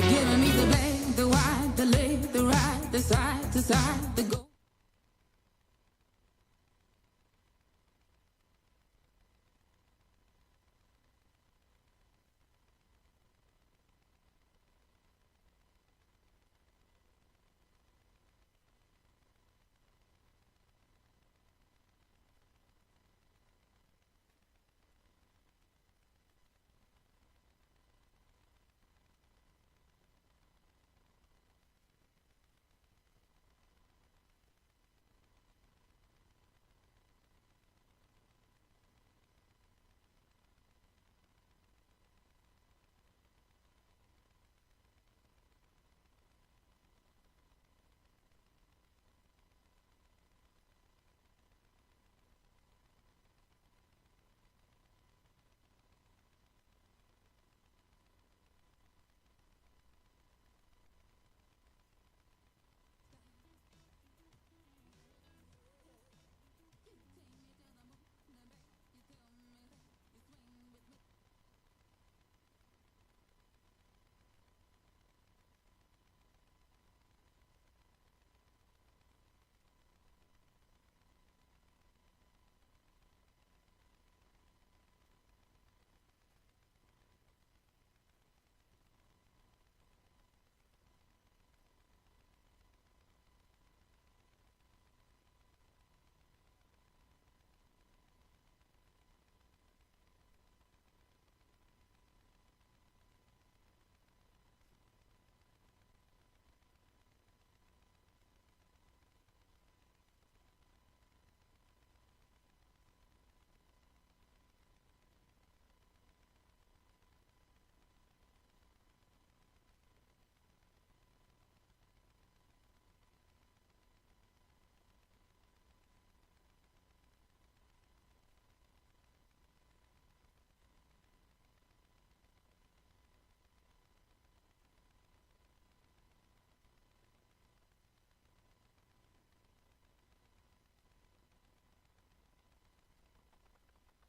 Giving me the black, the white, the left, the right, the side to side, the go.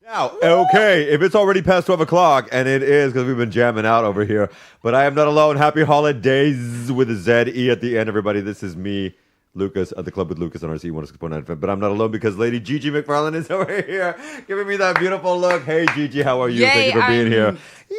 Now, okay, if it's already past 12 o'clock, and it is because we've been jamming out over here, but I am not alone. Happy holidays with a Z-E at the end, everybody. This is me, Lucas, at the Club with Lucas on RC 106.9 FM. But I'm not alone because Lady GiGiMcFarlane is over here giving me that beautiful look. Hey, Gigi, how are you? Yay, Thank you for being here. Yeah.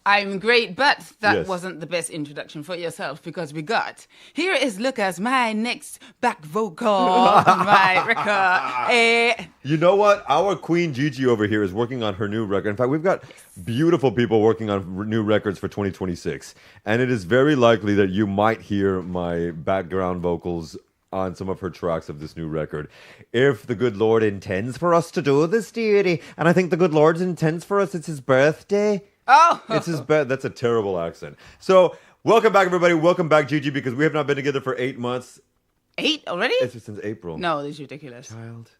I'm great, but that Yes. wasn't the best introduction for yourself because we got here is Lucas, my next back vocal on my record. You know what? Our queen Gigi over here is working on her new record. In fact, we've got beautiful people working on new records for 2026. And it is very likely that you might hear my background vocals on some of her tracks of this new record. If the good Lord intends for us to do this, dearie, and I think the good Lord intends for us, it's his birthday. Oh, It's his bed. That's a terrible accent. So, welcome back, everybody. Welcome back, Gigi, because we have not been together for 8 months. 8 already? It's since April. No, this is ridiculous. Child,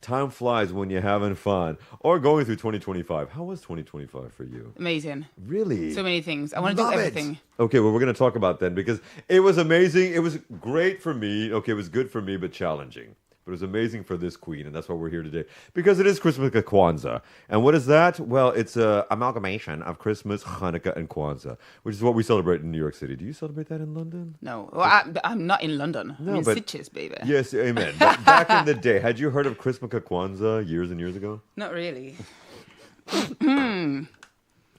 time flies when you're having fun or going through 2025. How was 2025 for you? Amazing. Really? So many things. I want to do Love it. everything. Okay, well, we're going to talk about then because it was amazing. It was great for me. Okay, it was good for me, but challenging. But it was amazing for this queen, and that's why we're here today. Because it is Christmas Kwanzaa. And what is that? Well, it's an amalgamation of Christmas, Hanukkah, and Kwanzaa, which is what we celebrate in New York City. Do you celebrate that in London? No, well, I'm not in London. No, I'm in but- Sitges, baby. Yes, amen. But back in the day, had you heard of Christmas Kwanzaa years and years ago? Not really.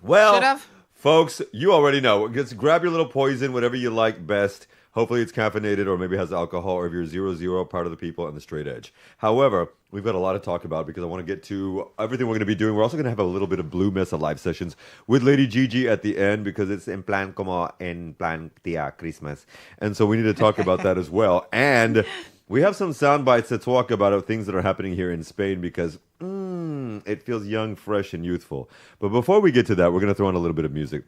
Well, Should have. folks, you already know. Just grab your little poison, whatever you like best. Hopefully it's caffeinated or maybe has alcohol, or if you're 0-0, part of the people on the straight edge. However, we've got a lot to talk about because I want to get to everything we're going to be doing. We're also going to have a little bit of Blue Mesa live sessions with Lady Gigi at the end because it's en plan como en plan tía Christmas. And so we need to talk about that as well. And we have some sound bites to talk about things that are happening here in Spain because it feels young, fresh, and youthful. But before we get to that, we're going to throw in a little bit of music.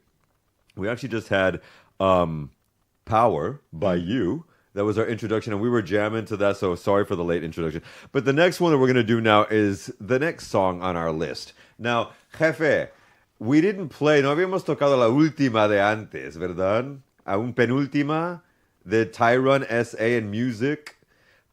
We actually just had Power by You, That was our introduction, and we were jamming to that, so sorry for the late introduction. But the next one that we're going to do now is the next song on our list. Now, Jefe, we didn't play, no habíamos tocado la última de antes, ¿verdad? Aún penúltima de Tyron S.A. and Music.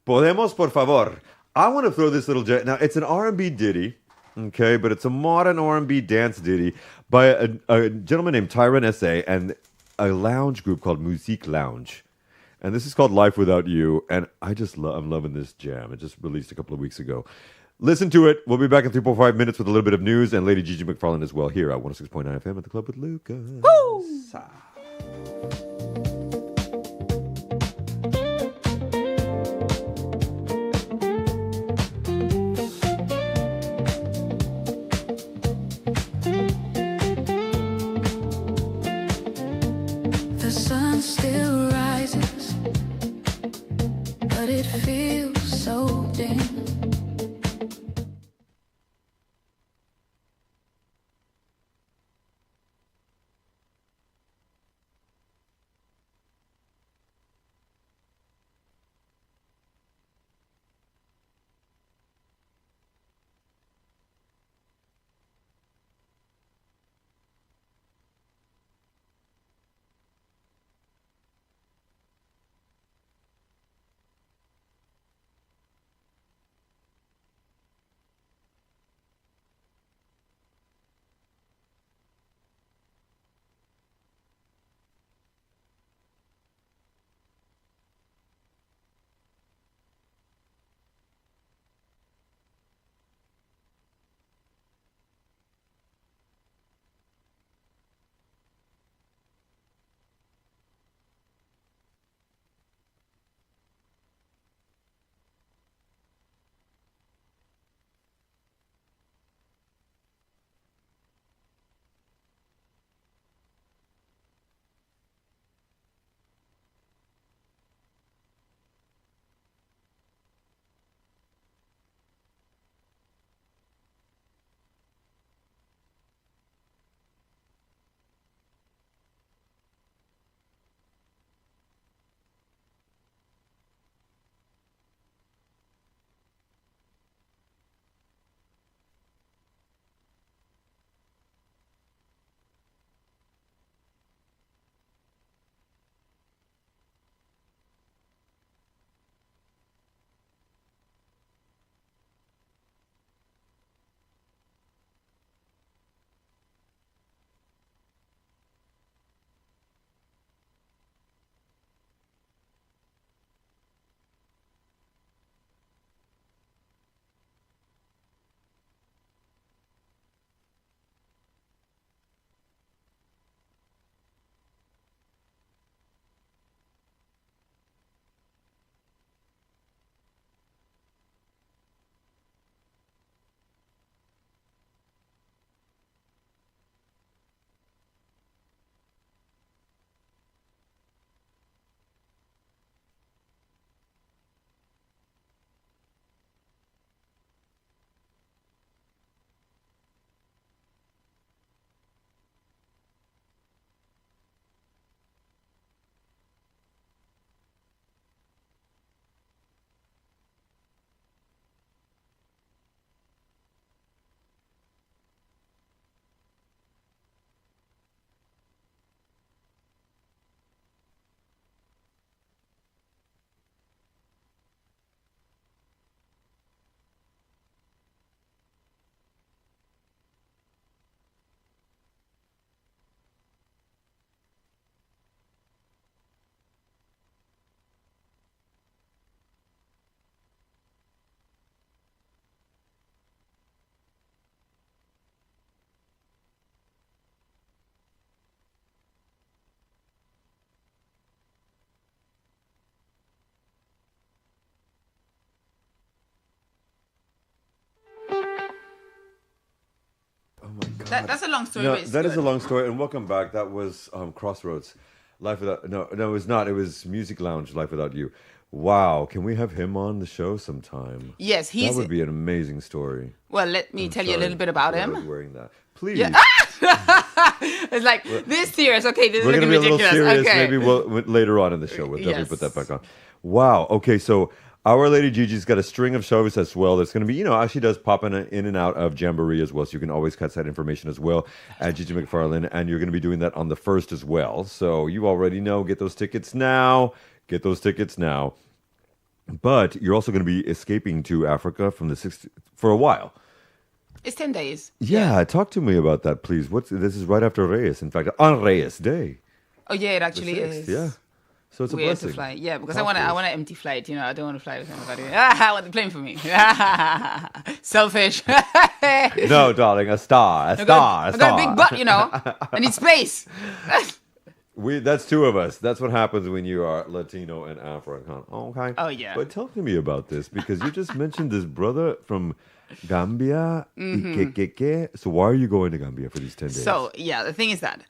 Podemos, por favor. I want to throw this little... Now, it's an R&B ditty, okay, but it's a modern R&B dance ditty by a gentleman named Tyron S.A. and a lounge group called Musique Lounge. And this is called Life Without You, and I'm loving this jam. It just released a couple of weeks ago. Listen to it. We'll be back in 3.5 minutes with a little bit of news and Lady GiGiMcFarlane as well here at 106.9 FM at the Club with Lucas. Woo! The sun still rises, but it feels so dim. That's a long story. No, but it's that is good. a long story. And welcome back. That was Crossroads. Life Without... No, it was not. It was Music Lounge, Life Without You. Wow, can we have him on the show sometime? Yes, That would be an amazing story. Well, let me tell you a little bit about I him. was wearing that. Please. Yeah. It's like, this serious. Okay, this is We're going looking to be a ridiculous. little serious. Okay. Maybe later on in the show, we'll definitely Yes. put that back on. Wow. Okay, so our Lady Gigi's got a string of shows as well. That's going to be, actually does pop in and out of Jamboree as well. So you can always catch that information as well at Gigi McFarlane. And you're going to be doing that on the 1st as well. So you already know, get those tickets now. Get those tickets now. But you're also going to be escaping to Africa from the 6th for a while. It's 10 days. Yeah, talk to me about that, please. This is right after Reyes, in fact, on Reyes Day. Oh, yeah, it actually The 6th, is. yeah. So it's a Weird blessing. to fly. Yeah, because Talk I to us. want an empty flight. I don't want to fly with anybody. I want the plane for me. Selfish. No, darling, a star. I've got a big butt, I need space. That's two of us. That's what happens when you are Latino and African. Okay. Oh, yeah. But talk to me about this, because you just mentioned this brother from Gambia. Mm-hmm. So why are you going to Gambia for these 10 days? So, yeah, the thing is that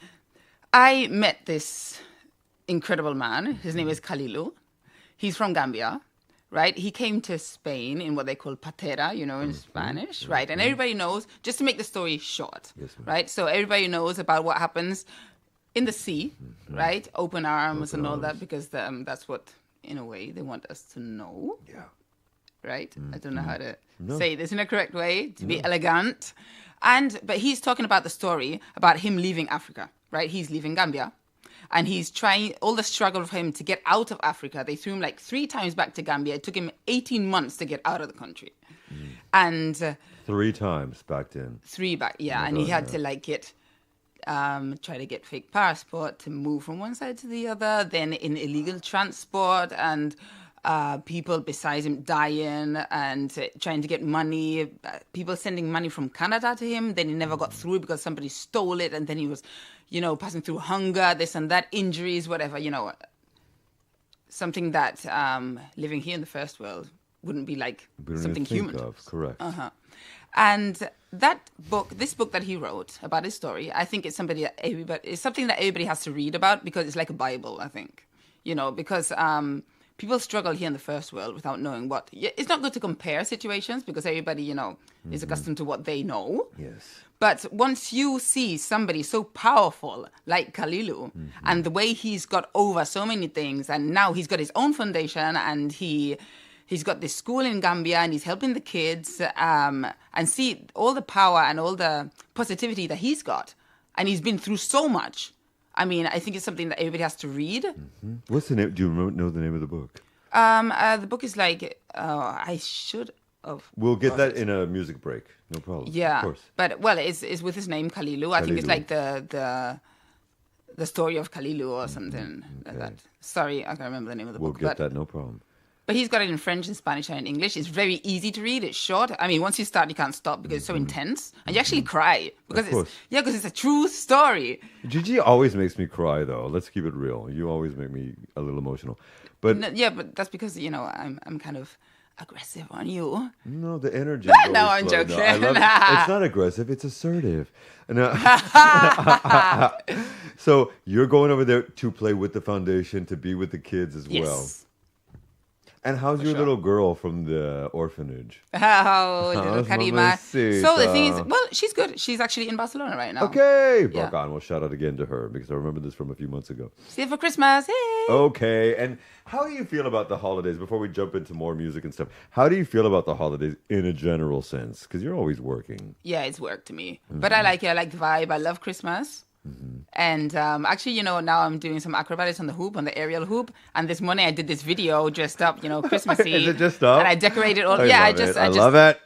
I met this incredible man. His name is Kalilu. He's from Gambia, right? He came to Spain in what they call patera, in Spanish, right? And everybody knows, just to make the story short, Yes, ma'am. right? So everybody knows about what happens in the sea, right? Open arms and all that, because that's what, in a way, they want us to know, Yeah. right? I don't know how to say this in a correct way, to be elegant. But he's talking about the story about him leaving Africa, right? He's leaving Gambia. And he's trying, all the struggle for him to get out of Africa. They threw him like 3 times back to Gambia. It took him 18 months to get out of the country. And 3 times back then. 3 back, yeah. And he had to like try to get fake passport to move from one side to the other, then in illegal transport, and people besides him dying, and trying to get money, people sending money from Canada to him. Then he never got through because somebody stole it, and then he was, passing through hunger, this and that, injuries, whatever, something that living here in the first world wouldn't be like We don't something even think human. of. Correct. And this book that he wrote about his story, I think it's something that everybody has to read about, because it's like a Bible, I think. Because people struggle here in the first world without knowing what. It's not good to compare situations, because everybody, is accustomed to what they know. Yes. But once you see somebody so powerful like Kalilu, and the way he's got over so many things, and now he's got his own foundation, and he's got this school in Gambia, and he's helping the kids, and see all the power and all the positivity that he's got. And he's been through so much. I mean, I think it's something that everybody has to read. What's the name? Do you know the name of the book? The book is like, I should have. We'll get that in a music break. No problem. Yeah. Of course. But, well, it's with his name, Kalilu. I think it's Kalilu. like the story of Kalilu or something like that. Sorry, I can't remember the name of the We'll book. get that. No problem. But he's got it in French and Spanish and in English. It's very easy to read. It's short. I mean, once you start, you can't stop because it's so intense. And you actually cry. Because course. because it's a true story. Gigi always makes me cry, though. Let's keep it real. You always make me a little emotional. But But that's because, I'm kind of aggressive on you. no, the energy. No, I'm joking. I love it. It's not aggressive. It's assertive. No. So you're going over there to play with the foundation, to be with the kids as well. Yes. And how's your sure. little girl from the orphanage? Oh, little How's Karima. So the thing is, mamacita? well, she's good. She's actually in Barcelona right now. Okay. Yeah. Rock on. Well, shout out again to her, because I remember this from a few months ago. See you for Christmas. Hey. Okay. And how do you feel about the holidays, before we jump into more music and stuff? How do you feel about the holidays in a general sense? Because you're always working. Yeah, it's work to me. But I like it. I like the vibe. I love Christmas. And actually, now I'm doing some acrobatics on the hoop, on the aerial hoop. And this morning I did this video dressed up, Christmassy. Is it just up? And I decorated all. I I love it.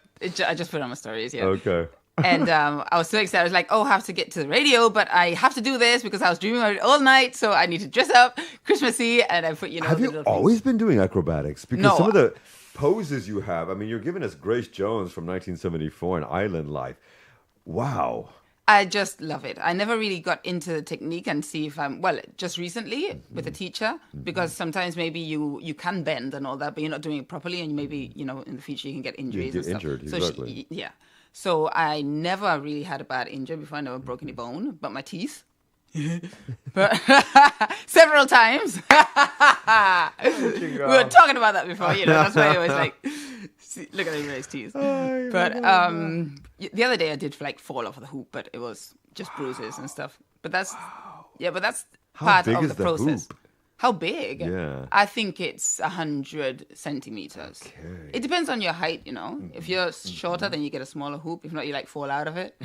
I just put it on my stories. Yeah. Okay. And I was so excited. I was like, I have to get to the radio, but I have to do this because I was dreaming about it all night. So I need to dress up Christmassy. And I put, Have the you little always been doing acrobatics? Because No. some of the poses you have, I mean, you're giving us Grace Jones from 1974 and Island Life. Wow. I just love it. I never really got into the technique and see if just recently with a teacher, because sometimes maybe you can bend and all that, but you're not doing it properly, and maybe, in the future you can get injuries get and stuff. injured, So exactly. So I never really had a bad injury before. I never broke any bone, but my teeth. But several times. We were talking about that before, that's why I always like, look at everybody's teeth. But the other day I did like fall off of the hoop, but it was just bruises and stuff. But that's part big of is the the process. hoop? How big? Yeah. I think it's 100 centimeters. Okay. It depends on your height, If you're shorter, then you get a smaller hoop. If not, you like fall out of it.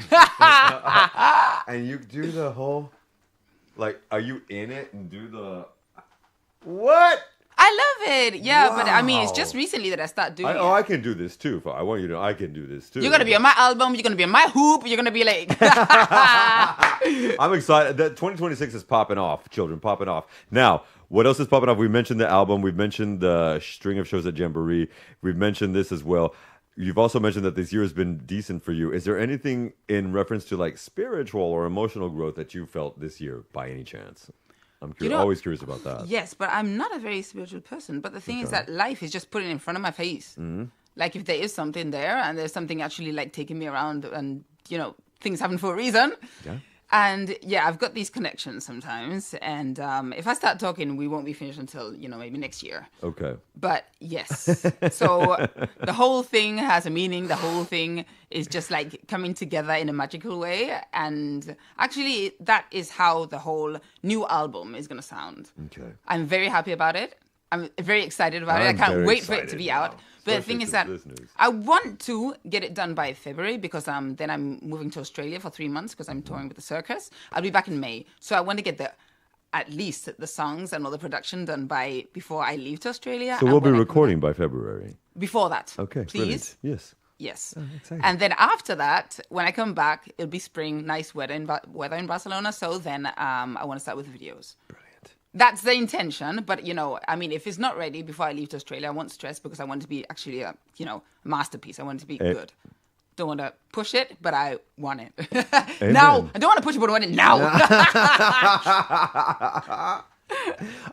And you do the whole, like, are you in it and do the, what? I love it. Yeah, but I mean, it's Wow. just recently that I started doing it. I can do this too. I want you to know I can do this too. You're going to be on my album. You're going to be on my hoop. You're going to be like... I'm excited. That 2026 is popping off, children, popping off. Now, what else is popping off? We mentioned the album. We've mentioned the string of shows at Jamboree. We've mentioned this as well. You've also mentioned that this year has been decent for you. Is there anything in reference to like spiritual or emotional growth that you felt this year by any chance? I'm always curious about that. Yes, but I'm not a very spiritual person. But the thing is that life is just putting in front of my face. Mm-hmm. Like if there is something there and there's something actually like taking me around and, things happen for a reason. Yeah. And yeah, I've got these connections sometimes. And if I start talking, we won't be finished until, maybe next year. Okay. But yes. So the whole thing has a meaning. The whole thing is just like coming together in a magical way. And actually, that is how the whole new album is going to sound. Okay. I'm very happy about it. I'm very excited about it. I can't wait for it to be out. But the thing is that I want to get it done by February because then I'm moving to Australia for 3 months because I'm touring with the circus. I'll be back in May. So I want to get at least the songs and all the production done before I leave to Australia. So we'll be recording by February. Before that. Okay. Please. Brilliant. Yes. Yes. Oh, and then after that, when I come back, it'll be spring, nice weather in Barcelona. So then I want to start with videos. Brilliant. That's the intention, but if it's not ready before I leave to Australia, I won't stress because I want it to be actually a masterpiece. I want it to be good. Don't want to push it, but I want it. Now, I don't want to push it, but I want it now.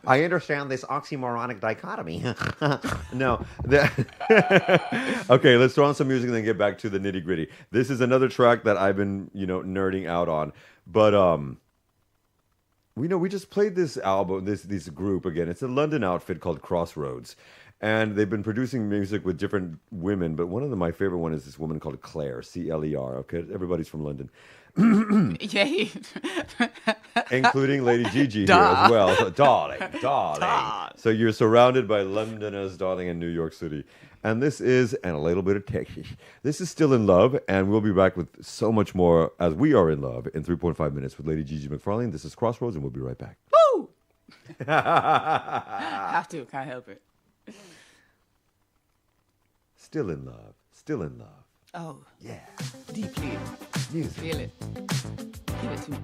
I understand this oxymoronic dichotomy. No. Okay, let's throw on some music and then get back to the nitty gritty. This is another track that I've been, nerding out on, but we just played this album, this group again. It's a London outfit called Crossroads. And they've been producing music with different women, but one of my favorite one is this woman called Claire, C-L-E-R. Okay, everybody's from London. Yay. Including Lady Gigi here as well. So, darling. So you're surrounded by Londoners, darling, in New York City. And this is, and a little bit of Texas. This is Still in Love, and we'll be back with so much more as we are in love in 3.5 minutes with Lady GiGiMcFarlane. This is Crossroads, and we'll be right back. Woo! Have to, can't help it. Still in love. Still in love. Oh. Yeah. Deeply. Music. Feel it. Give it to me.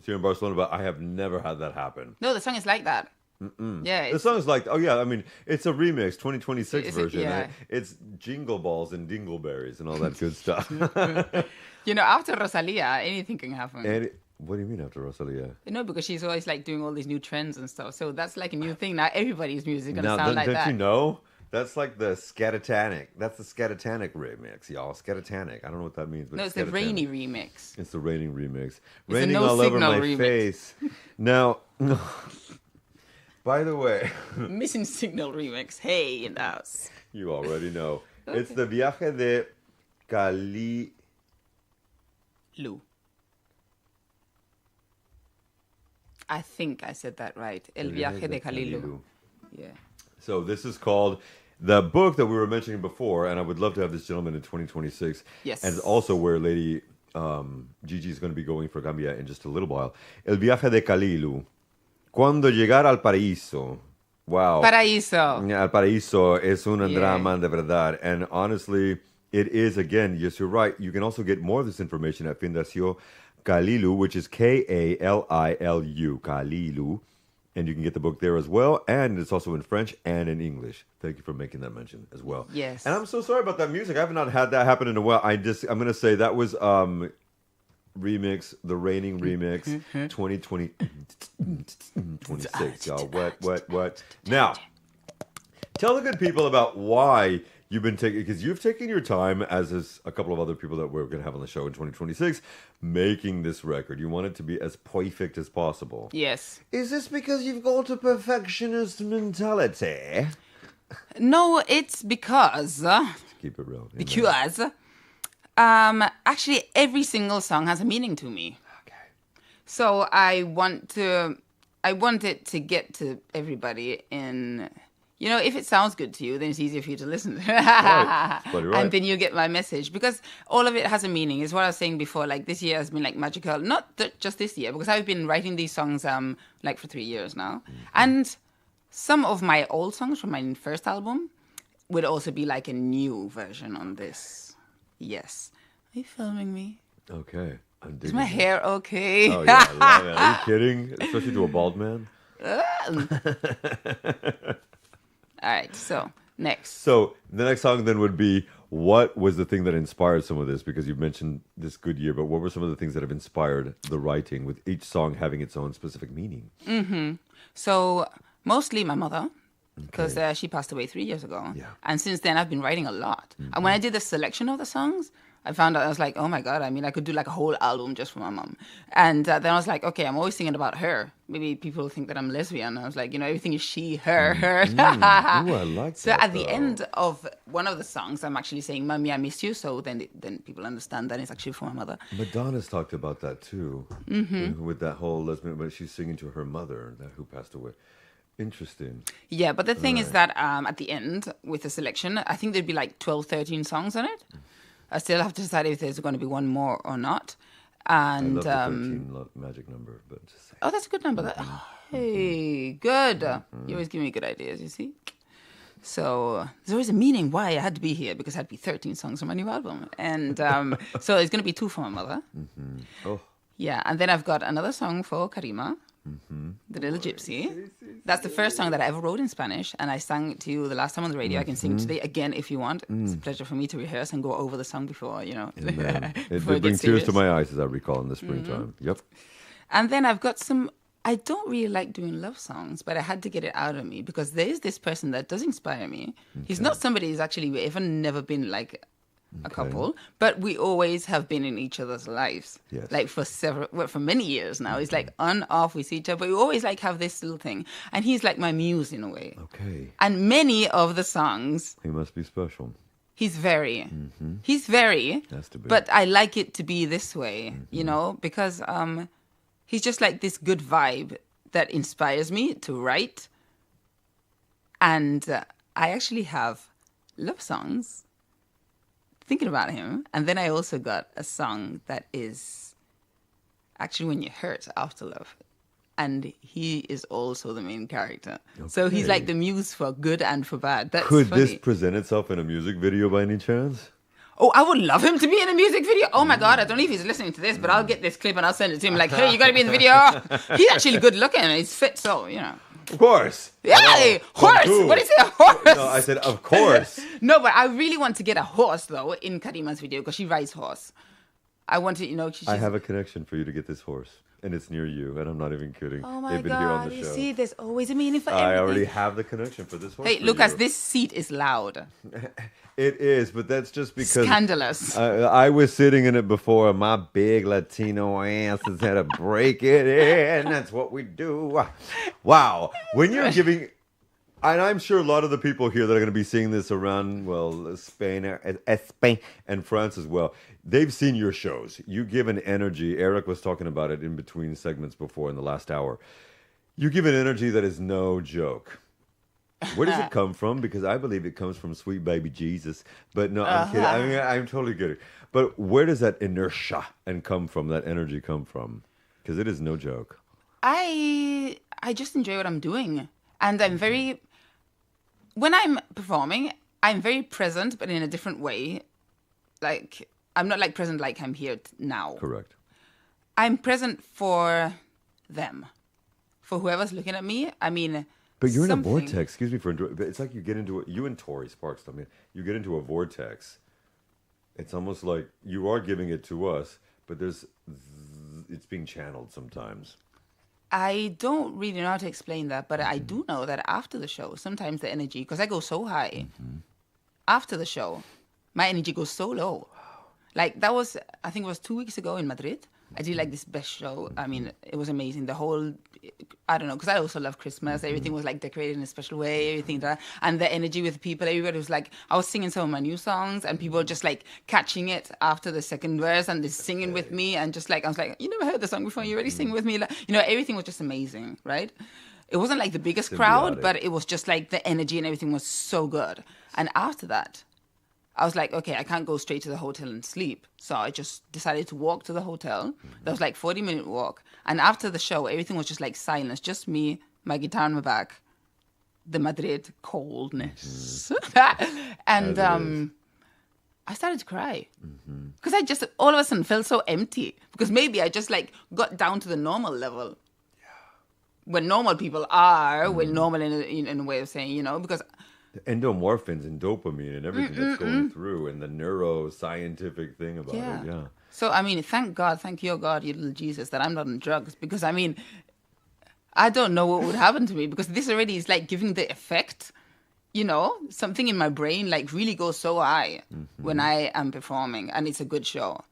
Here in Barcelona, but I have never had that happen. No, the song is like that. Yeah, the song is like, it's a remix, 2026 version. Yeah. It's jingle balls and dingleberries and all that good stuff. After Rosalia, anything can happen. What do you mean after Rosalia? Because she's always like doing all these new trends and stuff. So that's like a new thing now. Everybody's music is gonna Now, sound like don't that. you know? That's like the Scatatanic. That's the Scatatanic remix, y'all. Scatatanic. I don't know what that means. But No, it's the Rainy Scatatanic. remix. It's the raining remix. It's a Raining No all over Signal my remix. face. Now, by the way, Missing Signal remix. Hey, in the house. you already know. It's the Viaje de Cali. Lou. I think I said that right. El viaje de Calilu. Yeah. So this is called the book that we were mentioning before, and I would love to have this gentleman in 2026. Yes. And also where Lady Gigi is going to be going for Gambia in just a little while. El viaje de Calilu. Cuando llegar al paraíso. Wow. Paraíso. Al paraíso es un Yeah. drama de verdad. And honestly, it is, again, yes, you're right. You can also get more of this information at Fundación Calilu, which is Kalilu, Calilu. And you can get the book there as well. And it's also in French and in English. Thank you for making that mention as well. Yes. And I'm so sorry about that music. I have not had that happen in a while. I'm going to say that was remix, the Raining remix, 2020, 26, y'all. What? Now, tell the good people about why you've been taking, because you've taken your time, as is a couple of other people that we're going to have on the show in 2026, making this record. You want it to be as perfect as possible. Yes. Is this because you've got a perfectionist mentality? No, it's because Keep it real. Amen. because actually every single song has a meaning to me. Okay. So I want it to get to everybody in, if it sounds good to you, then it's easier for you to listen. Right. Totally right. And then you get my message, because all of it has a meaning. Is what I was saying before. Like, this year has been like magical. Not just this year, because I've been writing these songs like for 3 years now. And some of my old songs from my first album would also be like a new version on this. Yes. Are you filming me? Okay. I'm Is digging my it. hair okay? Oh, yeah. I love it. Are you kidding? Especially to a bald man? All right, so next. So the next song then would be, what was the thing that inspired some of this? Because you've mentioned this good year, but what were some of the things that have inspired the writing, with each song having its own specific meaning? So mostly my mother, because she passed away 3 years ago. Yeah. And since then, I've been writing a lot. And when I did the selection of the songs, I found out, I was like, oh my God, I could do like a whole album just for my mom. And then I was like, okay, I'm always thinking about her. Maybe people think that I'm lesbian. I was like, everything is she, her, her. Ooh, I like So that. at the end of one of the songs, I'm actually saying, Mommy, I miss you. So then people understand that it's actually for my mother. Madonna's talked about that too, with that whole lesbian, but she's singing to her mother who passed away. Interesting. Yeah, but the thing is that at the end, with the selection, I think there'd be like 12, 13 songs on it. I still have to decide if there's going to be one more or not. And I love the 13 magic number, but just saying. oh, that's a good number. Hey, good. You always give me good ideas, you see. So there's always a meaning why I had to be here, because I had to be 13 songs on my new album. And so it's going to be 2 for my mother. Oh, Yeah, and then I've got another song for Karima, the little gypsy. That's the first song that I ever wrote in Spanish, and I sang it to you the last time on the radio. I can sing it today again if you want. It's a pleasure for me to rehearse and go over the song before, amen. It before did bring gets tears to serious. my eyes, as I recall, in the springtime. Yep. And then I've got some. I don't really like doing love songs, but I had to get it out of me, because there is this person that does inspire me. He's not somebody who's actually ever never been like a couple, but we always have been in each other's lives. Yes. Like for many years now. It's like on, off with each other, but we always like have this little thing. And he's like my muse in a way. Okay. And many of the songs, He must be special. he's very, Has to be. but I like it to be this way, because he's just like this good vibe that inspires me to write. And I actually have love songs thinking about him. And then I also got a song that is actually when you hurt after love. And he is also the main character. So he's Okay. like the muse for good and for bad. That's Could funny. this present itself in a music video by any chance? Oh, I would love him to be in a music video. Oh my God, I don't know if he's listening to this, but I'll get this clip and I'll send it to him like, hey, you got to be in the video. He's actually good looking and he's fit, so, Of course. Yay! Horse! Cool. What did you say, a horse? No, I said, of course. No, but I really want to get a horse, though, in Karima's video, because she rides horse. I wanted, you know, I have a connection for you to get this horse, and it's near you, and I'm not even kidding. Oh my They've been here on God! the You show. see, there's always a meaning for I everything. already have the connection for this horse. Hey, for Lucas, you. this seat is loud. It is, but that's just because Scandalous. I was sitting in it before, and my big Latino ass has had to break it in. That's what we do. Wow. When you're giving, and I'm sure a lot of the people here that are going to be seeing this around, well, Spain and France as well, they've seen your shows. You give an energy. Eric was talking about it in between segments before in the last hour. You give an energy that is no joke. Where does it come from? Because I believe it comes from sweet baby Jesus. But no, I'm kidding. I mean, I'm totally kidding. But where does that inertia and come from, that energy come from? Because it is no joke. I just enjoy what I'm doing. And I'm very, when I'm performing, I'm very present, but in a different way. Like, I'm not like present like I'm here now. Correct. I'm present for them. For whoever's looking at me. I mean, but you're something. in a vortex. Excuse me for but it's like you get into you and Tori Sparks. I mean, you get into a vortex. It's almost like you are giving it to us, but it's being channeled sometimes. I don't really know how to explain that, but I do know that after the show, sometimes the energy, because I go so high, after the show, my energy goes so low. Like that was, I think it was 2 weeks ago in Madrid. I did like this best show. I mean, it was amazing. The whole, I don't know, because I also love Christmas. Everything was like decorated in a special way, everything that, and the energy with people, everybody was like, I was singing some of my new songs and people were just like catching it after the second verse and just singing with me. And just like, I was like, you never heard the song before, you already sing with me. Like, you know, everything was just amazing, right? It wasn't like the biggest crowd, but it was just like the energy and everything was so good. And after that, I was like, okay, I can't go straight to the hotel and sleep. So I just decided to walk to the hotel. That was like 40-minute walk. And after the show, everything was just like silence. Just me, my guitar in my back, the Madrid coldness. And I started to cry. Because I just all of a sudden felt so empty. Because maybe I just like got down to the normal level. Yeah. When normal people are, when normal in a way of saying, you know, because... The endomorphins and dopamine and everything that's going through and the neuroscientific thing about it. Yeah. So, I mean, thank your God, you little Jesus, that I'm not on drugs. Because, I mean, I don't know what would happen to me. Because this already is like giving the effect, you know, something in my brain like really goes so high when I am performing. And it's a good show.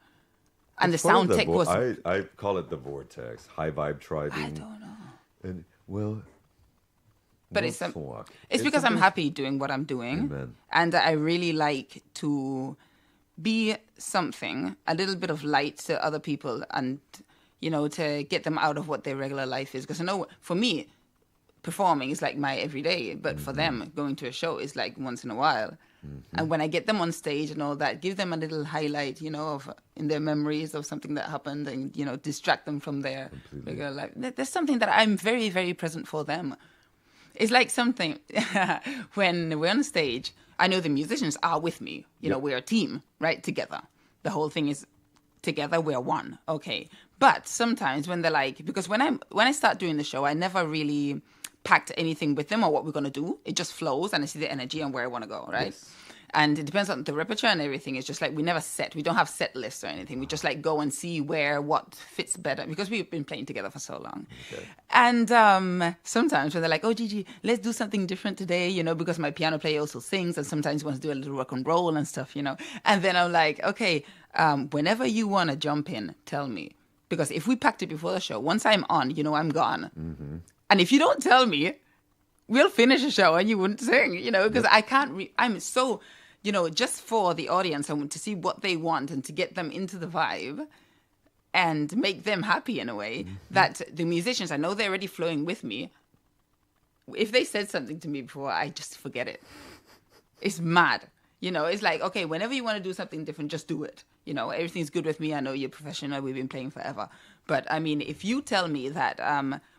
And the sound tech was... I call it the vortex, high vibe tribing. I don't know. And, well... But it's because I'm happy doing what I'm doing. Amen. And I really like to be something, a little bit of light to other people and, you know, to get them out of what their regular life is. Because I know for me, performing is like my everyday, but for them, going to a show is like once in a while. And when I get them on stage and all that, give them a little highlight, you know, of in their memories of something that happened and, you know, distract them from their regular life. There's something that I'm very, very present for them. It's like something when we're on stage, I know the musicians are with me. You know, we're a team, right? Together. The whole thing is together, we're one. Okay. But sometimes when they're like, because when I start doing the show, I never really packed anything with them or what we're going to do. It just flows and I see the energy and where I want to go, right? Yes. And it depends on the repertoire and everything. It's just like we never set. We don't have set lists or anything. We just like go and see what fits better because we've been playing together for so long. Okay. And sometimes when they're like, oh, Gigi, let's do something different today, you know, because my piano player also sings and sometimes he wants to do a little rock and roll and stuff, you know. And then I'm like, okay, whenever you want to jump in, tell me. Because if we packed it before the show, once I'm on, you know, I'm gone. Mm-hmm. And if you don't tell me, we'll finish a show and you wouldn't sing, you know, because I can't, I'm so... You know, just for the audience, I want to see what they want and to get them into the vibe and make them happy in a way that the musicians, I know they're already flowing with me. If they said something to me before, I just forget it. It's mad. You know, it's like, okay, whenever you want to do something different, just do it. You know, everything's good with me. I know you're professional. We've been playing forever. But, I mean, if you tell me that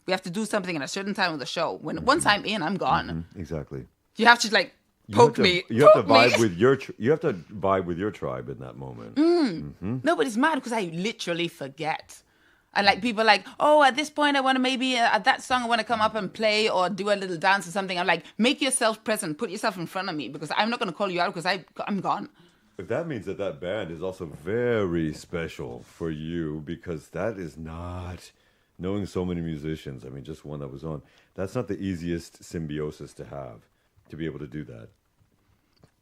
we have to do something at a certain time of the show, once I'm in, I'm gone. Exactly. You have to, like... You have to vibe with your tribe in that moment. No, but it's mad because I literally forget. And like people are like, oh, at this point I want to maybe at that song I want to come up and play or do a little dance or something. I'm like, make yourself present, put yourself in front of me because I'm not going to call you out because I'm gone. that means that that band is also very special for you, because that is not, knowing so many musicians, I mean, just one that was on, that's not the easiest symbiosis to have, to be able to do that.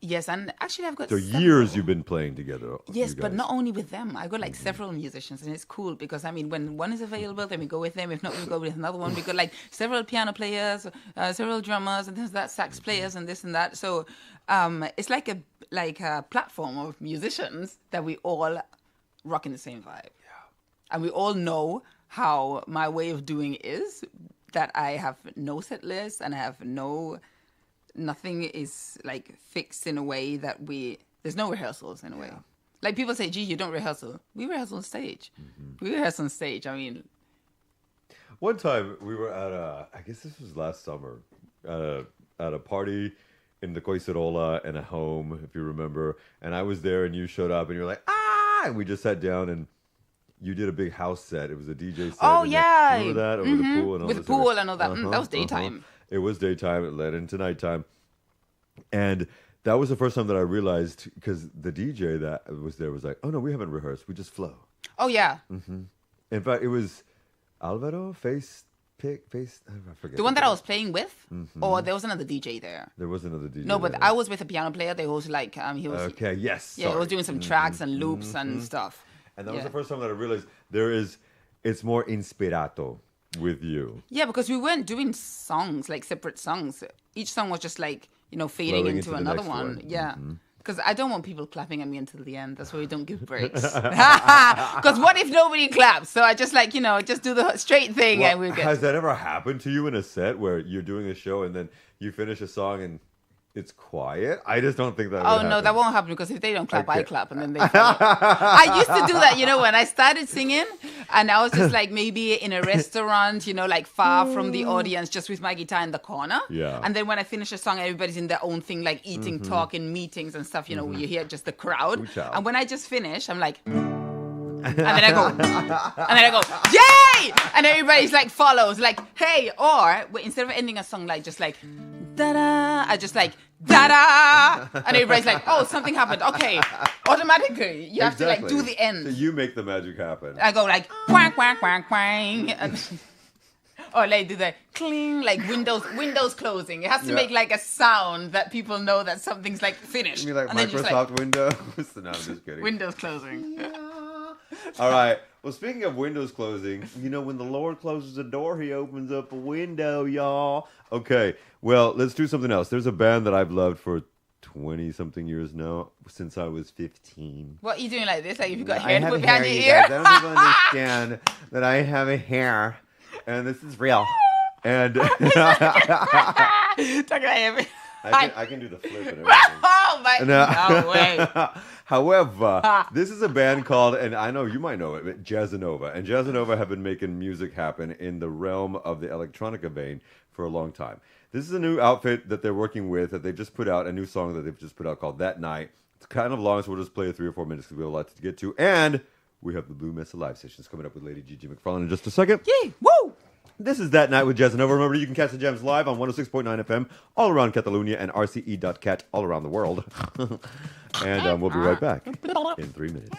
Yes, and actually I've got So several. years you've been playing together. Yes, you but guys. not only with them. I got like several musicians, and it's cool because I mean, when one is available, then we go with them. If not, we go with another one. We got like several piano players, several drummers, and this that sax players, and this and that. So it's like a platform of musicians that we all rock in the same vibe. Yeah, and we all know how my way of doing is. That I have no set list, and I have nothing is like fixed in a way that there's no rehearsals in a way. Like people say, gee, you don't rehearsal. We rehearse on stage. We rehearse on stage. I mean, One time we were at I guess this was last summer, at a party in the Coicerola in a home, if you remember. And I was there and you showed up and you were like, ah! And we just sat down and you did a big house set. It was a DJ set. Oh, and yeah. Remember that? Over the pool and all with the this pool other- and all that. That was daytime. It was daytime. It led into nighttime. And that was the first time that I realized, because the DJ that was there was like, oh, no, we haven't rehearsed. We just flow. Oh, yeah. In fact, it was Alvaro, I forget. The one that I was playing with? Or there was another DJ there? There was another DJ. No, but there. I was with a piano player. They was like, he was... Okay, yes. Yeah, he sorry. was doing some tracks and loops and stuff. And that was Yeah. the first time that I realized it's more inspirato with you. Yeah, because we weren't doing songs, like separate songs. Each song was just like, fading Flowing into into the another next one. one. Yeah. Because I don't want people clapping at me until the end. That's why we don't give breaks. Because what if nobody claps? So I just just do the straight thing and we're good. Has that ever happened to you in a set where you're doing a show and then you finish a song and it's quiet? I just don't think that would Oh, happen. no, that won't happen because if they don't clap, I Okay. clap and then they follow. I used to do that, when I started singing and I was just like maybe in a restaurant, like far from the audience, just with my guitar in the corner. Yeah. And then when I finish a song, everybody's in their own thing, like eating, talking, meetings and stuff, where you hear just the crowd. Ooh, child. And when I just finish, I'm like... and then I go, yay! And everybody's like follows, like, hey, or instead of ending a song like just like da-da, I just like da-da, and everybody's like, oh, something happened. Okay, automatically you have to like do the end. So you make the magic happen. I go like quack quack quack quack, and or like do the cling, like windows closing. It has to make like a sound that people know that something's like finished. You mean like and then just, Microsoft Windows? No, I'm just kidding. Windows closing. All right. Well, speaking of windows closing, when the Lord closes a door, he opens up a window, y'all. Okay. Well, let's do something else. There's a band that I've loved for 20-something years now, since I was 15. What are you doing like this? Like if you got I hair to have put hair, behind your you ear? guys. I don't think you understand that I have a hair, and this is real. And Talk about hair. I can do the flip and everything. Oh my! No way. However, this is a band called, and I know you might know it, Jazzanova. And Jazzanova have been making music happen in the realm of the electronica vein for a long time. This is a new outfit that they're working with, that they've just put out, a new song that they've just put out called That Night. It's kind of long, so we'll just play it 3 or 4 minutes because we have a lot to get to. And we have the Blue Mesa live sessions coming up with Lady GiGiMcFarlane in just a second. Yay! Woo! This is That Night with Jazzanova. Remember, you can catch the jams live on 106.9 FM all around Catalonia and RCE.cat all around the world. And we'll be right back in 3 minutes.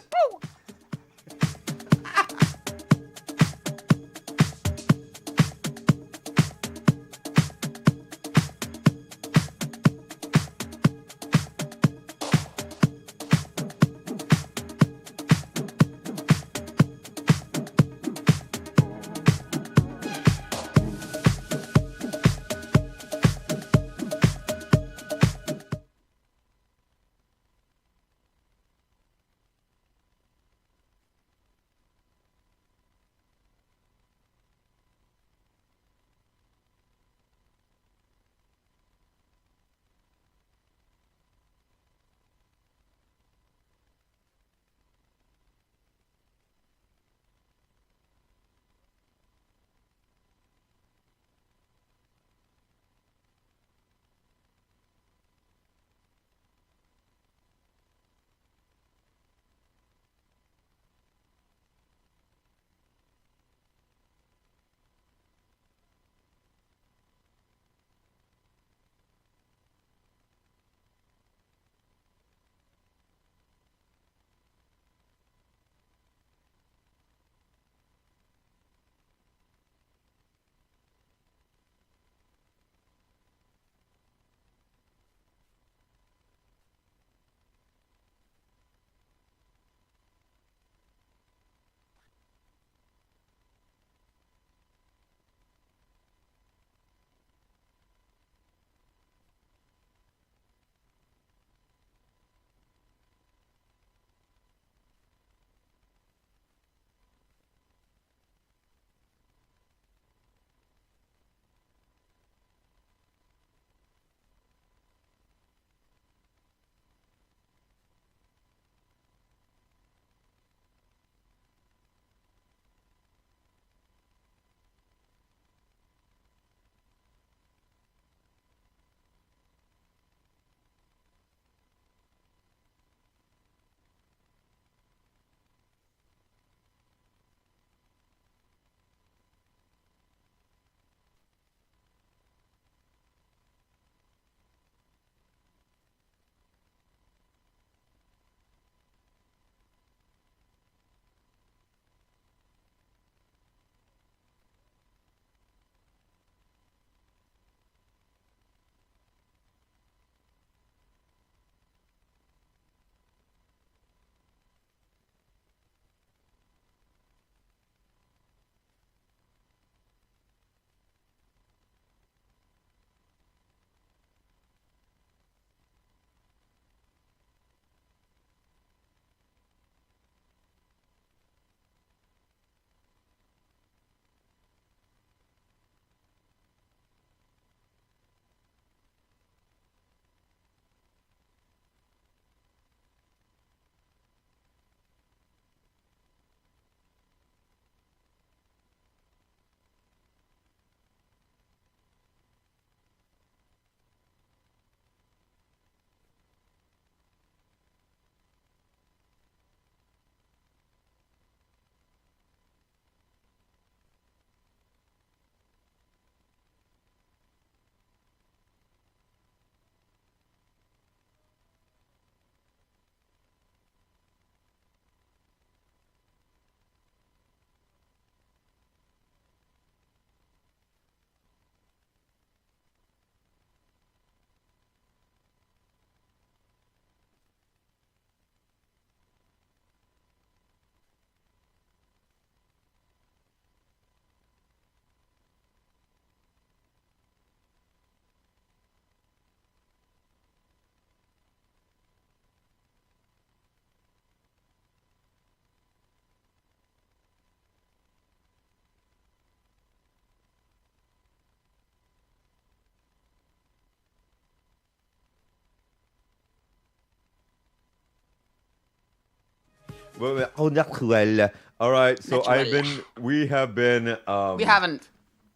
Au naturel. All right, so Naturel. we have been. We haven't.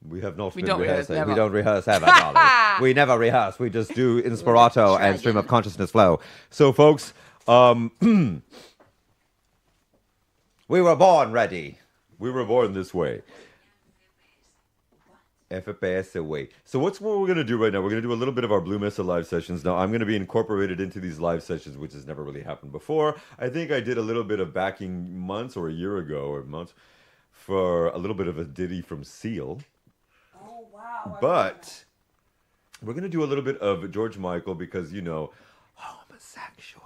We have not We been don't rehearse, rehearsing. never. We don't rehearse ever, darling. We never rehearse. We just do inspirato and stream of consciousness flow. So, folks, we were born ready. We were born this way. FPS away. So what we're going to do right now, we're going to do a little bit of our Blue Mesa live sessions. Now, I'm going to be incorporated into these live sessions, which has never really happened before. I think I did a little bit of backing months or a year ago or months for a little bit of a ditty from Seal. Oh, wow. But we're going to do a little bit of George Michael because, you know, homosexuals.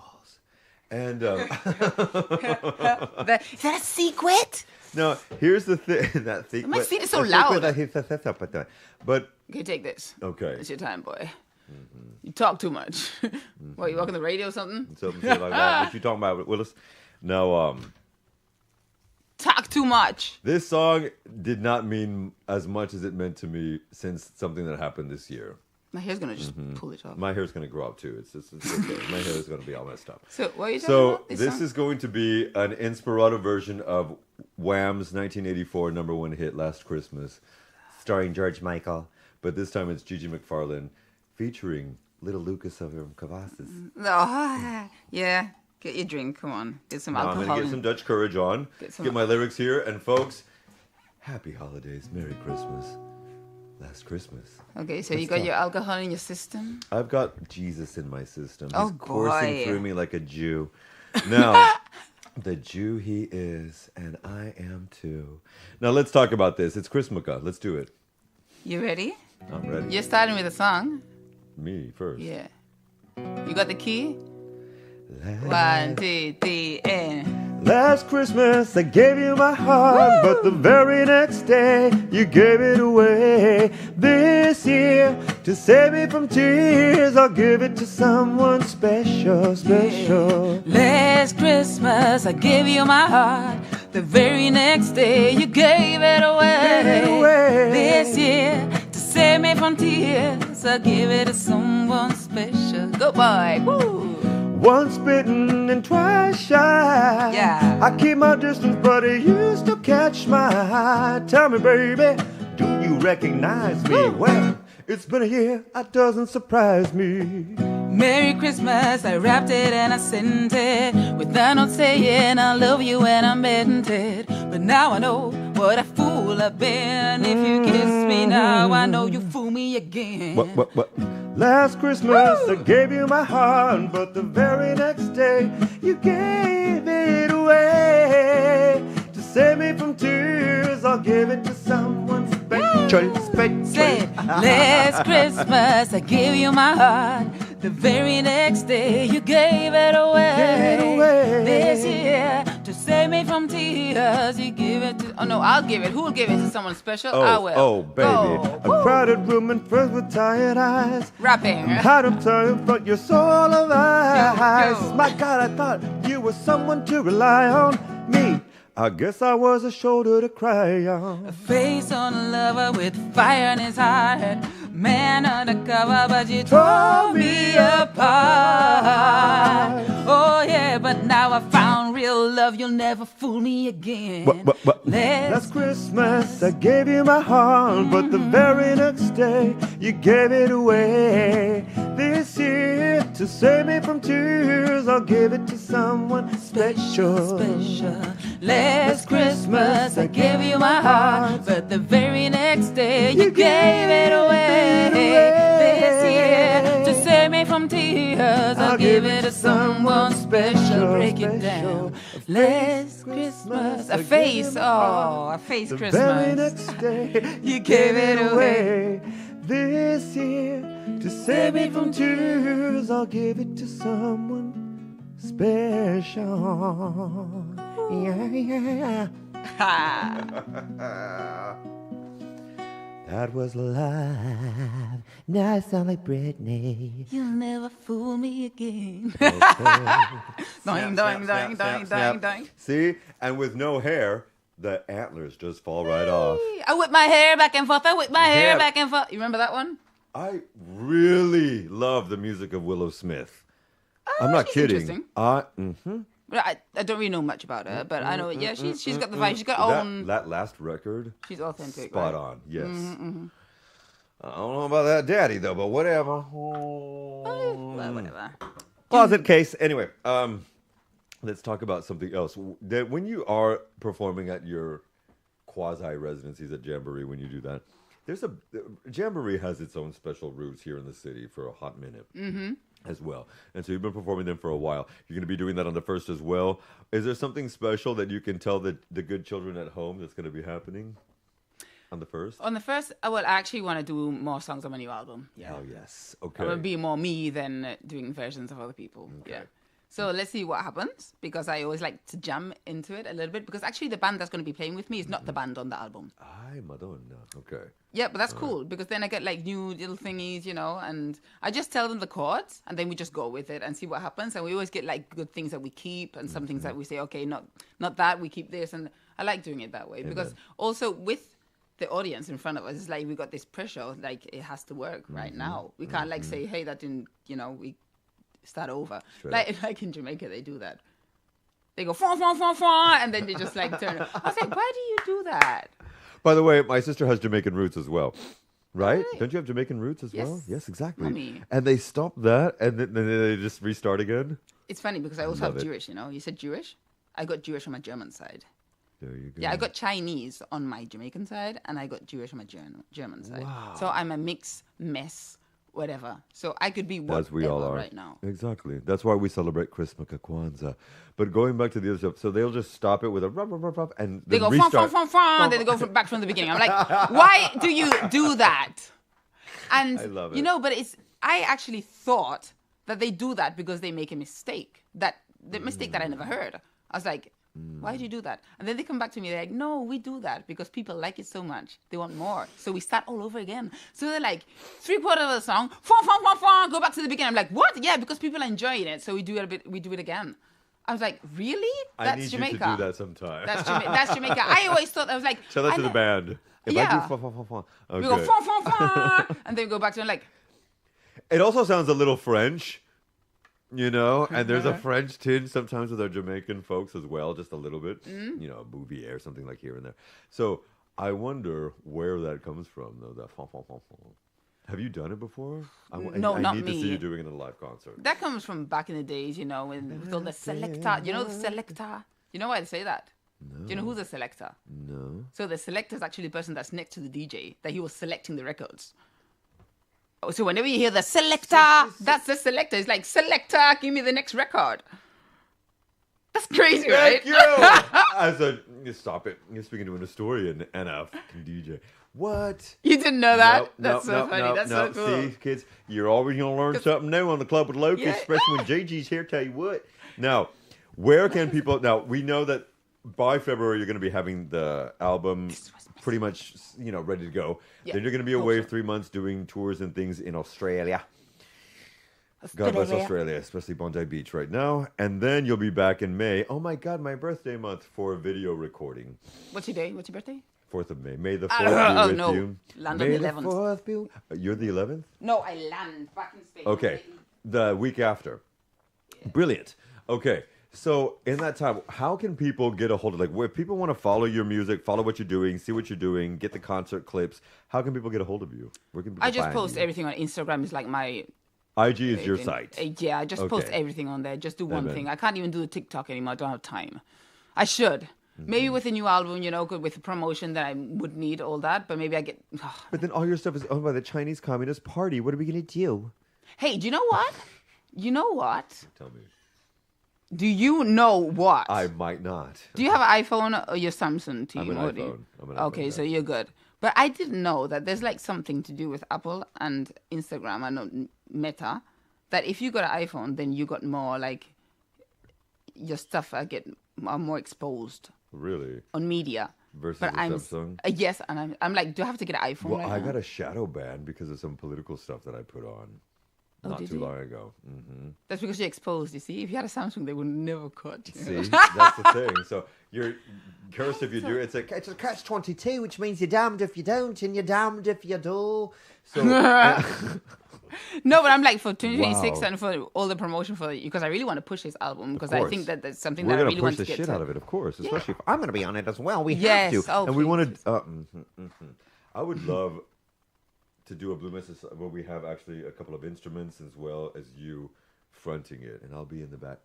And Is that a secret? no, here's the thing. That thing. My feet are so loud. But Okay, take this. okay. It's your time, boy. You talk too much. What, you walking the radio or something? Something like that. What you talking about, Willis? No, Talk too much. this song did not mean as much as it meant to me since something that happened this year. My hair's gonna just pull it off. My hair's going to grow up too. It's okay. My hair is going to be all messed up. So, what are you talking So about? this song? is going to be an inspirato version of Wham's 1984 number one hit "Last Christmas," starring George Michael. But this time it's GiGiMcFarlane featuring Little Lucas of Cavasses. Oh, yeah. Get your drink. Come on. Get some Now I'm alcohol. going to get some Dutch courage on. Get some- Get my lyrics here, and folks, happy holidays, Merry Christmas, Last Christmas. Okay, so you got your alcohol in your system? I've got Jesus in my system. Oh, He's coursing boy. through me like a Jew. Now, the Jew he is, and I am too. Now, let's talk about this. It's Chrismukkah. Let's do it. You ready? I'm ready. You're starting with a song? Me first. Yeah. You got the key? 1, 2, 3, and... Last Christmas I gave you my heart, but the very next day you gave it away. This year, to save me from tears, I'll give it to someone special, special. Last Christmas I gave you my heart. The very next day you gave it away. Gave it away. This year, to save me from tears, I give it to someone special. Go boy, woo! Once bitten and twice shy. Yeah. I keep my distance, but you still catch my eye. Tell me, baby, do you recognize me? Well, it's been a year, that doesn't surprise me. Merry Christmas, I wrapped it and I sent it with a note saying I love you and I meant it. But now I know what a fool I've been. If you kiss me now, I know you fool me again. What? Last Christmas I gave you my heart, but the very next day you gave it away. To save me from tears, I'll give it to someone special. Said, last Christmas I gave you my heart. The very next day you gave it away. Gave it away. This year, to save me from tears, you give it to... Oh no, I'll give it. Who will give it to someone special? I will. Oh, baby. Go. A crowded room and friends with tired eyes. Rapping. Had them tired, but you're so all of eyes. Yo. My God, I thought you were someone to rely on. Me, I guess I was a shoulder to cry on. A face on a lover with fire in his heart. Man undercover, but you tore me apart. Oh yeah, but now I found real love. You'll never fool me again. What? Last Christmas I gave you my heart, but the very next day you gave it away. This year, to save me from tears, I'll give it to someone special. Last Christmas I gave you my heart, but the very next day you gave it away. This year, to save me from tears, I'll give it to someone special. Break it down. Last Christmas, a face The very Christmas. next day You gave it away. This year, to save me from tears, I'll give it to someone special. Yeah. That was live. Now I sound like Britney. You'll never fool me again. Doing, doing. See? And with no hair, the antlers just fall right off. I whip my hair back and forth. I whip my hair Yeah. back and forth. You remember that one? I really love the music of Willow Smith. I'm not she's kidding. interesting. Well, I don't really know much about her, but I know, yeah, she's got the vibe. She's got her own. That last record, She's authentic. spot right? on. Yes. I don't know about that daddy though, but whatever. Well, whatever. Closet case. Anyway, let's talk about something else. When you are performing at your quasi residencies at Jamboree, when you do that, Jamboree has its own special roots here in the city for a hot minute. As well. And so you've been performing them for a while. You're going to be doing that on the 1st as well. Is there something special that you can tell the good children at home that's going to be happening on the 1st? On the 1st, I will actually want to do more songs on my new album. Yeah. Oh, yes. Okay. I will be more me than doing versions of other people. Okay. Yeah. So let's see what happens, because I always like to jam into it a little bit, because actually the band that's going to be playing with me is not the band on the album. Ay, Madonna. Okay. Yeah, but that's cool, because then I get like new little thingies, and I just tell them the chords, and then we just go with it and see what happens. And we always get like good things that we keep, and some things that we say, okay, not that, we keep this. And I like doing it that way, because also with the audience in front of us, it's like we got this pressure, like it has to work right now. We can't like say, hey, that didn't, we start over. Like in Jamaica, they do that. They go, fwa, fwa, fwa, fwa, and then they just like turn it. I was like, why do you do that? By the way, my sister has Jamaican roots as well. Right? really? Don't you have Jamaican roots as Yes. well? Yes, exactly. Mommy. And they stop that and then they just restart again? It's funny because I also Love have it. Jewish, You said Jewish? I got Jewish on my German side. There you go. Yeah, I got Chinese on my Jamaican side, and I got Jewish on my German side. Wow. So I'm a mix, mess, whatever. So I could be whatever As we all are. right now. Exactly. That's why we celebrate Christmas Kwanzaa. But going back to the other stuff, so they'll just stop it with a rub, rub, rub, rub, and They then go, fun, restart. fun, fun, fun, then they go back from the beginning. I'm like, why do you do that? And, I love it. But I actually thought that they do that because they make a mistake. The mistake that I never heard. I was like, why do you do that? And then they come back to me, they're like, no, we do that because people like it so much. They want more. So we start all over again. So they're like, 3/4 of the song, fun, fun, fun, fun, go back to the beginning. I'm like, what? Yeah, because people are enjoying it. So we do it again. I was like, really? I That's need Jamaica. you to do that sometime. That's Jamaica. I always thought, I was like, Tell that I to the know- band. If I Yeah. do fa, fa, fa, fa. Okay. We go, fun, fun, fun. And then we go back to it like, It also sounds a little French, and there's a French tinge sometimes with our Jamaican folks as well, just a little bit, Bouvier or something like here and there. So I wonder where that comes from, though, that fun, fun, fun, fun. Have you done it before? No, I not need to see me. you doing it in a live concert. that comes from back in the days, when with all the selector. You know the selector? You know why they say that? Do you know who's the selector? No. So the selector is actually the person that's next to the DJ, that he was selecting the records. So whenever you hear the selector, that's the selector. It's like, selector, give me the next record. That's crazy, right? Thank you! Stop it. You're speaking to an historian and a fucking DJ. What? You didn't know that? Nope, That's nope, so funny. nope, That's nope. so cool. See, kids, you're always going to learn something new on the Club with Locust, Yeah. especially when Gigi's here. Tell you what. Now, where can people... Now, we know that by February, you're going to be having the album pretty much, ready to go. Yeah. Then you're going to be away 3 months doing tours and things in Australia. God bless Australia, especially Bondi Beach right now. And then you'll be back in May. Oh, my God, my birthday month for a video recording. What's your day? What's your birthday? 4th of May. May the 4th be with no. you. Land May on the the 11th. 4th be... You're the 11th? No, I land back in Spain. Okay. The week after. Brilliant. Okay. So in that time, how can people get a hold of, if people want to follow your music, follow what you're doing, see what you're doing, get the concert clips, how can people get a hold of you? Where can people I just find post you? everything on Instagram. It's like my... IG is your site. Yeah, I just post Okay. everything on there. Just do one Amen. thing. I can't even do the TikTok anymore. I don't have time. I should. Maybe with a new album, with the promotion that I would need all that, but maybe I get... But then all your stuff is owned by the Chinese Communist Party. What are we going to do? Hey, do you know what? You know what? Tell me. Do you know what? I might not. Do you have an iPhone or your Samsung team? I'm an or do you- iPhone. I'm an iPhone Okay, guy. so you're good. But I didn't know that there's something to do with Apple and Instagram and Meta, that if you got an iPhone, then you got more your stuff are more exposed Really? on media. Versus But the I'm Samsung? Yes, and I'm like, do I have to get an iPhone? Well, right I now? got a shadow ban because of some political stuff that I put on not did too you? long ago. Mm-hmm. That's because you're exposed. You see, if you had a Samsung, they would never cut you. See, that's the thing. So you're cursed if you do. It's a catch-22, which means you're damned if you don't, and you're damned if you do. So No, but I'm like for 2026 Wow. and for all the promotion for because I really want to push this album because I course. think that that's something We're that I gonna really push want the to get shit to. out of it, of course, especially if I'm going to be on it as well. We Yes. have to. Oh, and we please, want please. to. I would love to do a Blue Message where we have actually a couple of instruments as well as you fronting it, and I'll be in the back.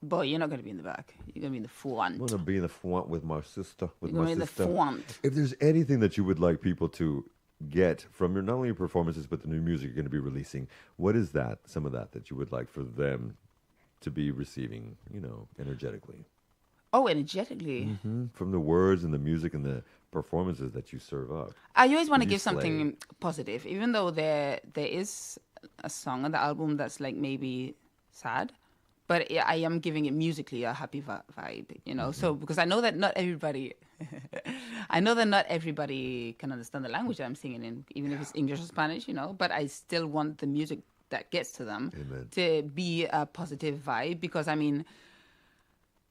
Boy, you're not going to be in the back. You're going to be in the front. I'm gonna be in the front with my sister. With You're my going to be in sister. the front. If there's anything that you would like people to get from your not only your performances but the new music you're going to be releasing, what is that? Some of that you would like for them to be receiving, energetically. Oh, energetically. From the words and the music and the performances that you serve up. I always want to You give slay. something positive, even though there is a song on the album that's like maybe sad, but I am giving it musically a happy vibe, So because I know that not everybody, can understand the language that I'm singing in, even if it's English or Spanish, But I still want the music that gets to them Amen. to be a positive vibe because I mean.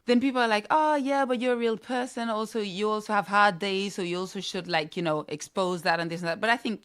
Then people are like, oh, yeah, but you're a real person. Also, you also have hard days, so you also should, expose that and this and that. But I think,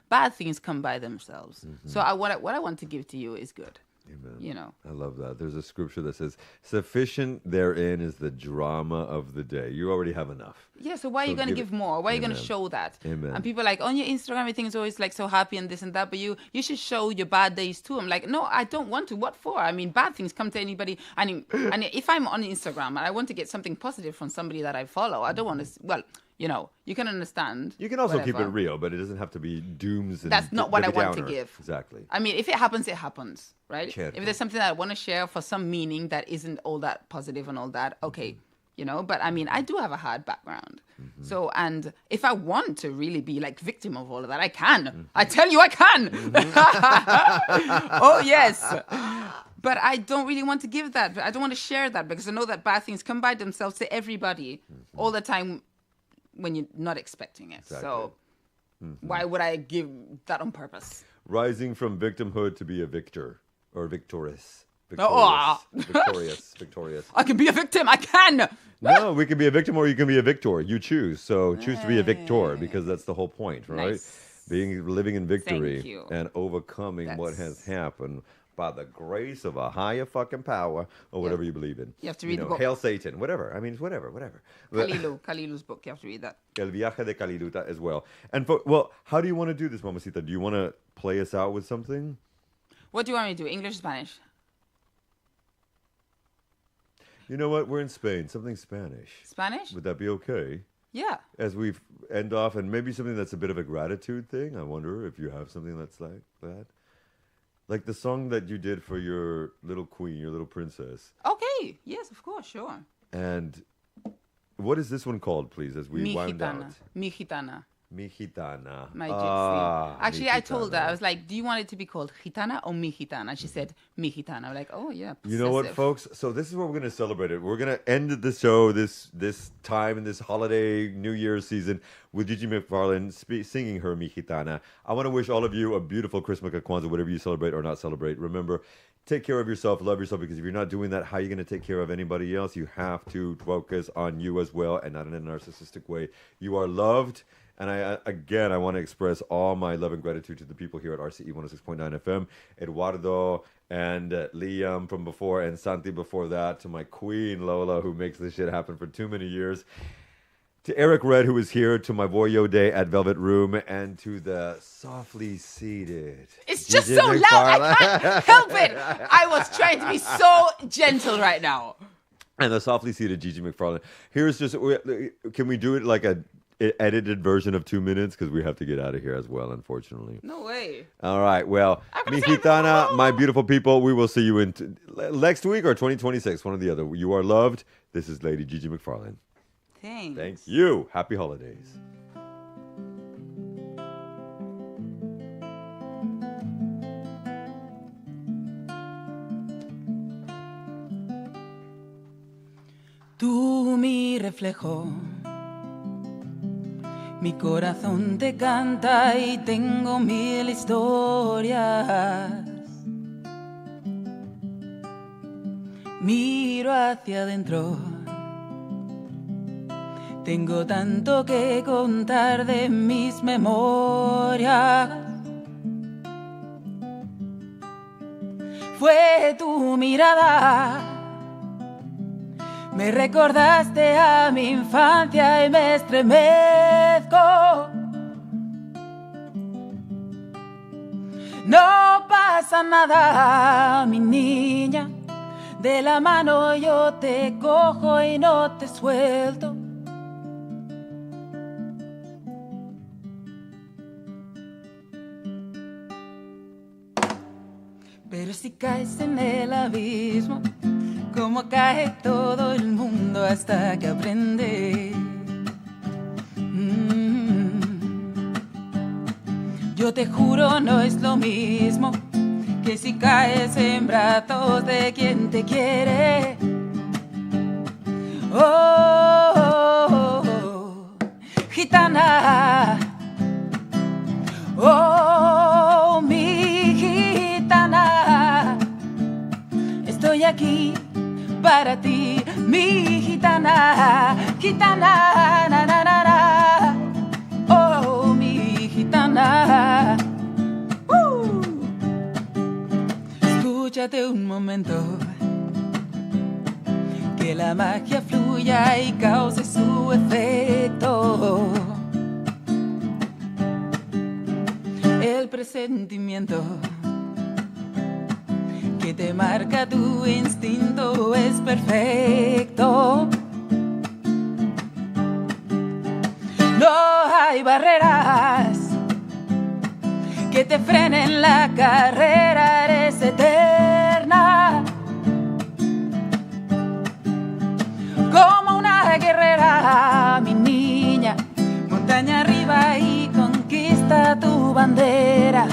bad things come by themselves. So what I want to give to you is good. Amen. I love that. There's a scripture that says, sufficient therein is the drama of the day. You already have enough. Yeah, so why are you going to give more? Why are you going to Amen. show that? Amen. And people are like, on your Instagram, everything's always like so happy and this and that, but you should show your bad days too. I'm like, no, I don't want to. What for? I mean, bad things come to anybody. And if I'm on Instagram and I want to get something positive from somebody that I follow, I don't want to, well, you can understand. You can also keep it whatever. real, but it doesn't have to be dooms and That's not what I Debbie want to Downer. give. Exactly. I mean, if it happens, it happens, right? Certo. If there's something that I want to share for some meaning that isn't all that positive and all that, okay, But I mean, I do have a hard background. So, and if I want to really be like victim of all of that, I can. I tell you, I can. Oh, yes. But I don't really want to give that. I don't want to share that because I know that bad things come by themselves to everybody all the time when you're not expecting it. Exactly. So why would I give that on purpose? Rising from victimhood to be a victor or victorious. Oh. Victorious. I can be a victim. I can. No, we can be a victim or you can be a victor. You choose. So choose to be a victor because that's the whole point, right? Nice. Living in victory Thank you. and overcoming what has happened by the grace of a higher fucking power or whatever you believe in. You have to read the book. Hail Satan, whatever. I mean, it's whatever. Kalilu's book. You have to read that. El Viaje de Caliluta as well. And how do you want to do this, Mamacita? Do you want to play us out with something? What do you want me to do? English or Spanish? You know what? We're in Spain. Something Spanish. Spanish? Would that be okay? Yeah. As we end off, and maybe something that's a bit of a gratitude thing. I wonder if you have something that's like that. Like the song that you did for your little queen, your little princess. Okay. Yes, of course. Sure. And what is this one called, please, as we Mi wind Gitana. out? Mi Gitana. Mi Gitana. My gypsy. Ah, Actually, Mi I told her, Gitana. I was like, do you want it to be called Gitana or Mi Gitana? And she said, Mi Gitana. I'm like, oh, yeah. You know what, possessive. folks? So this is what we're going to celebrate it. We're going to end the show this time in this holiday New Year's season with GiGiMcFarlane singing her Mi Gitana. I want to wish all of you a beautiful Christmas, Kwanzaa, whatever you celebrate or not celebrate. Remember, take care of yourself, love yourself, because if you're not doing that, how are you going to take care of anybody else? You have to focus on you as well and not in a narcissistic way. You are loved. And I want to express all my love and gratitude to the people here at RCE 106.9 FM, Eduardo and Liam from before, and Santi before that, to my queen, Lola, who makes this shit happen for too many years, to Eric Red, who is here, to my boy Yode at Velvet Room, and to the softly seated. It's just so loud. I can't help it. I was trying to be so gentle right now. And the softly seated GiGiMcFarlane. Here's just, can we do it like a edited version of 2 minutes? Because we have to get out of here as well, unfortunately. No way. All right. Well, I'm Mi gonna say Gitana, no. my beautiful people, we will see you in next week or 2026, one or the other. You are loved. This is Lady GiGiMcFarlane. Thanks. Thank you. Happy holidays. Tú mi reflejo, mi corazón te canta y tengo mil historias. Miro hacia adentro, tengo tanto que contar de mis memorias. fue tu mirada. Me recordaste a mi infancia y me estremezco. No pasa nada, mi niña. De la mano yo te cojo y no te suelto. Pero si caes en el abismo, como cae todo el mundo hasta que aprende. Yo te juro no es lo mismo que si caes en brazos de quien te quiere. Oh, oh, oh, gitana. Oh, mi gitana. Estoy aquí para ti, mi gitana. Gitana, na, na, na, na. Oh, mi gitana. Escúchate un momento, que la magia fluya y cause su efecto. El presentimiento que te marca tu instinto es perfecto. No hay barreras que te frenen la carrera, eres eterna. Como una guerrera, mi niña, montaña arriba y conquista tu bandera.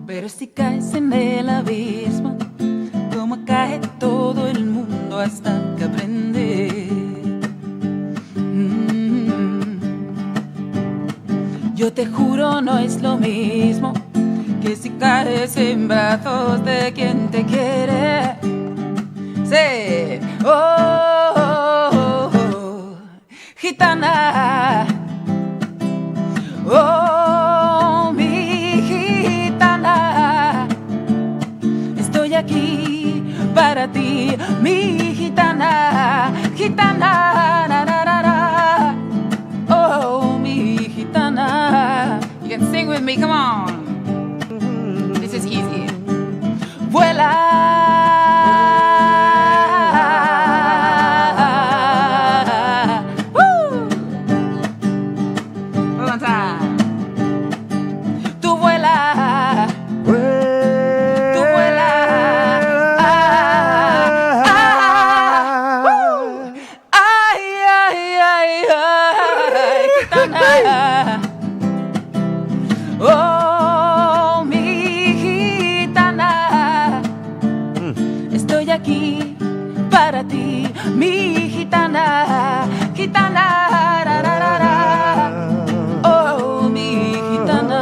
Pero si caes en el abismo, como cae todo el mundo hasta que aprende. Yo te juro no es lo mismo que si caes en brazos de quien te quiere. Sí. Oh, oh, oh, gitana. Oh, mi gitana. Estoy aquí para ti, mi gitana. Gitana, na, na, na, na. Oh, mi gitana. You can sing with me, come on. This is easy. Vuela. Oh, mi gitana, estoy aquí para ti, mi gitana, gitana, ra, ra, ra, ra. Oh, mi gitana.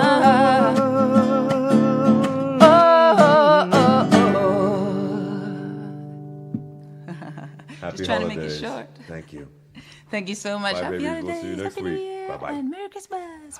Oh, oh, oh. Happy Just trying to make it holidays. short. Thank you. Thank you so much. Bye, Happy babies. holidays. We'll see you next Happy New week. Year, Bye-bye. and Merry Christmas.